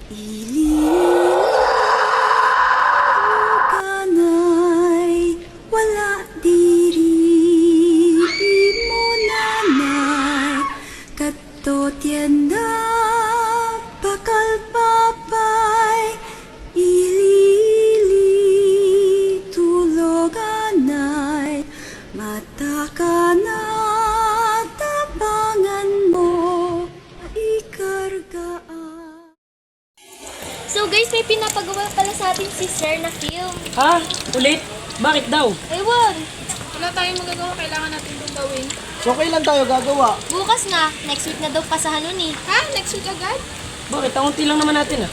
Iliganay, wala diri mo nanay, kadto tienda bakal papay, ilili tuloganay, mata ka na tabangan mo, ikargaan. So guys, may pinapagawa pala sa atin si Sir na film. Ha? Ulit? Bakit daw? Ewan, Wala tayong magagawa, kailangan natin itong gawin. So kailan tayo gagawa? bukas na. Next week na daw pasahan nun eh. Ha? Next week agad? Bakit? Ang unti lang naman natin ah.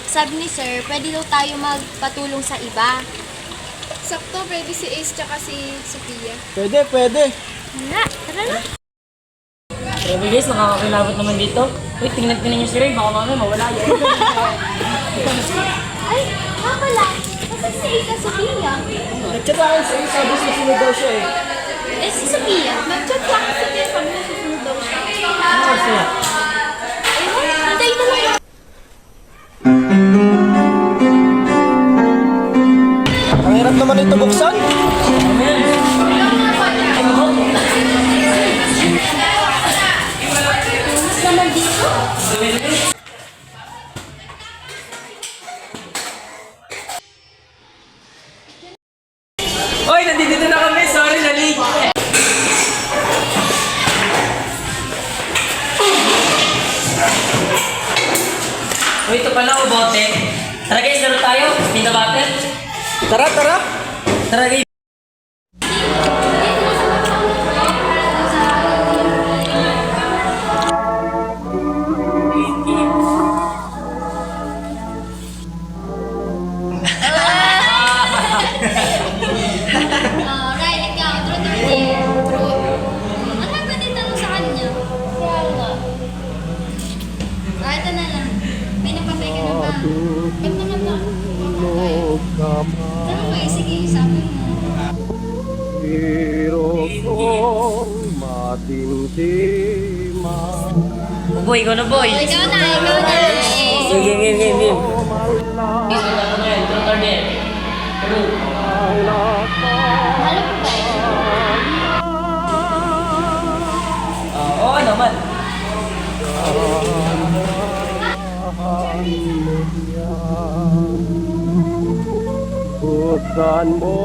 Sabi ni Sir, pwede daw tayo magpatulong sa iba. Sakto, pwede si Ace tsaka si Sophia. Pwede, pwede. Wala, tara na. Grabe guys, nakakakilabot naman dito. Uy, tingnan niyo si Ray, baka mamaya mawala yun. Ay, nga pala. Kasi si Ika Sophia. Nag-chat ako sa isa, sabi susunod daw siya eh. Eh, si Sophia. Nag-chat sa akin si Sophia. Sabi na susunod daw siya. Ano siya? Ewan, hintayin na lang. Ang hirap naman ito buksan. Mas naman dito. Oy, nandito na kami. Sorry, nalik. Uy, ito pala o bote. Tara guys, laro tayo. Pinta battle. Tara, tara. Tara guys. Right, ikaw. True. Ano ba pwede tanong sa kanya? Kaya nga. Ito na lang. May napapay ka na ba? Ba't naman na? Okay, sige, sabi mo. Boy, ikaw na boy. Ikaw na. Game. Truth or dare? True. Halo po ba eh? Oo naman. Buksan mo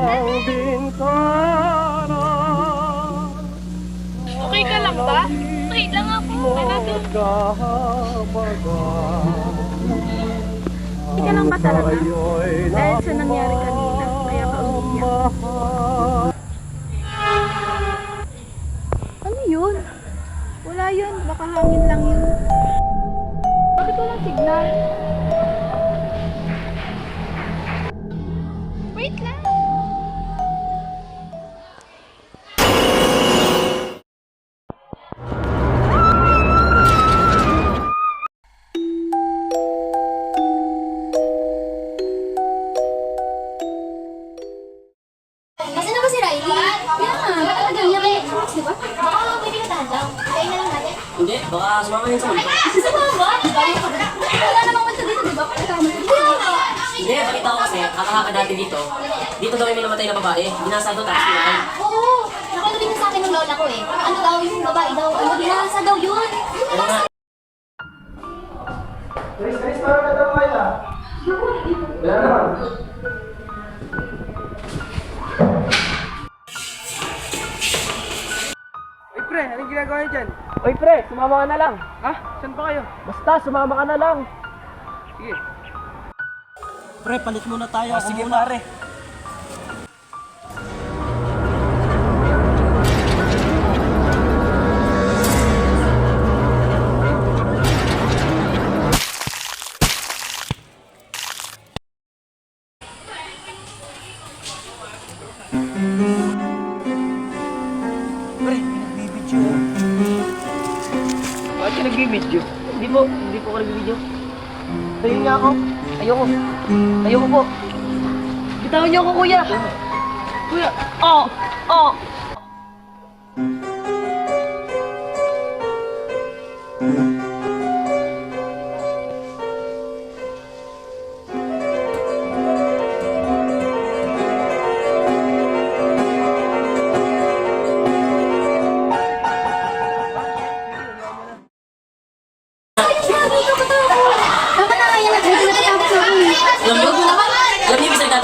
ang bintana. Okay ka lang ba? Okay lang ako. Talagang. Hindi ka lang ba talaga? Dahil sa nangyari kanina, kaya ka umiyak. Ano yun? Wala yun. Baka hangin lang yun. Bakit walang signal? Wait lang. Kasi na ba si Riley? Yeah, matagal niya kaya. Di ba? Baka pwede ka tadang. Kaya na lang natin. Hindi, baka sumama yun sa mundo. Sumama? Wala namang mansa dito, di ba? Hindi, balita ko kasi, kakahaka dati dito. Dito daw may namatay na babae. Binasa daw tapos pinatay. Oo, nakalabing na sa akin ng lola ko eh. Ano daw yung babae daw, ano binasa daw yun. Ano nga? Chris, parang natamay na. Wala naman. Uy pre, anong ginagawa niyo dyan? Uy pre, sumama ka na lang. Ha? Saan pa kayo? Basta, sumama ka na lang. Sige. Pre, palit muna tayo. Sige pare. Pre, nagbibidyo. Bakit ka nagbibideo? Hindi po ako nagbibideo. Tayo nga ako. Ayoko po. Bitawan niyo ako kuya. Kuya. Oh.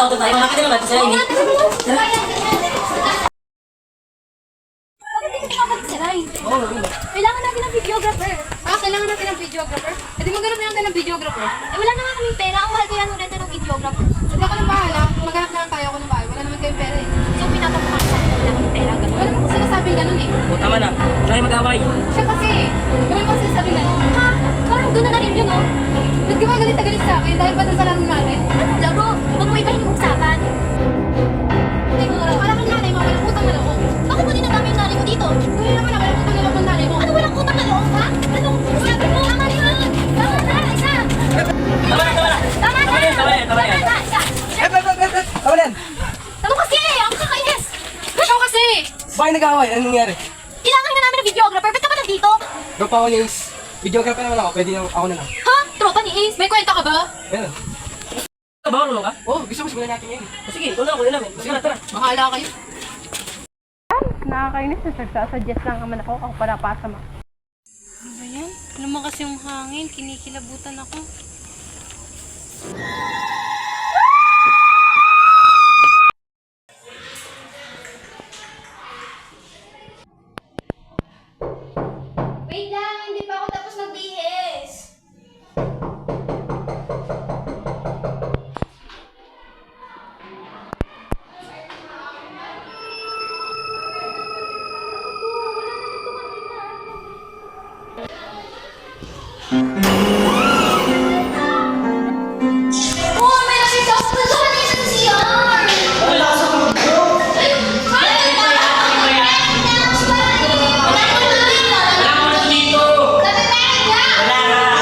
auto tayo. Makakita naman ito sila ini. Tara. Bakit hindi ka magsaray? Oo, yun. Kailangan natin ng videographer. Kailangan natin ng videographer. E di maghanap na lang tayo ng videographer. Eh, wala naman kaming pera. Ang mahal kaya nung renta ng videographer. Hindi ako ng bahala. Maghanap na lang tayo ako ng bahay. Wala naman kayong pera eh. So, pinapapakal sa akin na wala kaming pera. Ganun. Wala naman ko sinasabing ganun eh. O, tama na. Try mag-away. Siya kasi, wala naman ko sinasabing ganun. Ha? Parang gano'n na rin yun, oh. Ba't ka ba galit na galit sa akin dahil ba sa laro natin? Ano laro? Huwag mo ibahin yung usapan. Hindi ko laro. Parang ang nanay mo, walang utang na loob. Bakit mo dinadami yung nanay ko dito? Kuya naman na, walang utang na loob ng nanay mo. Ano walang utang na loob, ha? Anong sabi mo? Tama na yun! Tama na! Isa! Tama na, tama na. Tama na! Tama na, tama na, tama na. Isa! Tama na yan. Ano kasi? Ang kakainis! Ikaw kasi! Bakit nag-away? Anong nangyari? Kailangan na namin ng videographer. Ba't ka ba nandito? Tropa ako ni Ace. Videographer naman ako. Pwede ako na lang. Ha? Tropa ni Ace? May kwenta ka ba? Yan. Ba, marunong ka? Oo, gusto mo simulan natin ngayon. O, sige, ikaw na ako namin. Sige na, tara. Bahala kayo. Nakakainis na nagsasuggest lang naman ako para pasama. Ano ba yan? Lumakas yung hangin. Kinikilabutan ako. Wait lang! Hindi pa ako tapos magbihis! Oh, may nakita ako na sa kanina sa CR! Wala ka sa pagbuo. Wala ka na dito. Wala ka.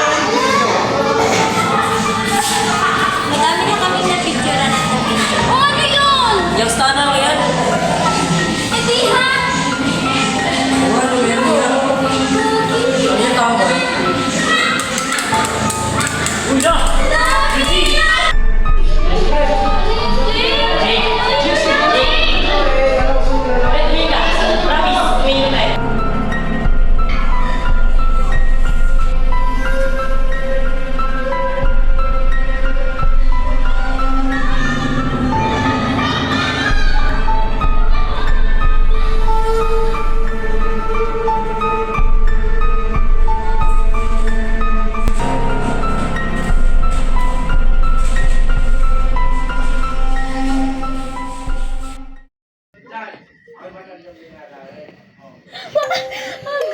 Madami na kaming na-picturean at na-picture. Oh, ano yun? Yung stana ko yan. Eh di ha? Ano yan? Ano yung tama? Uy na! Busy! Ang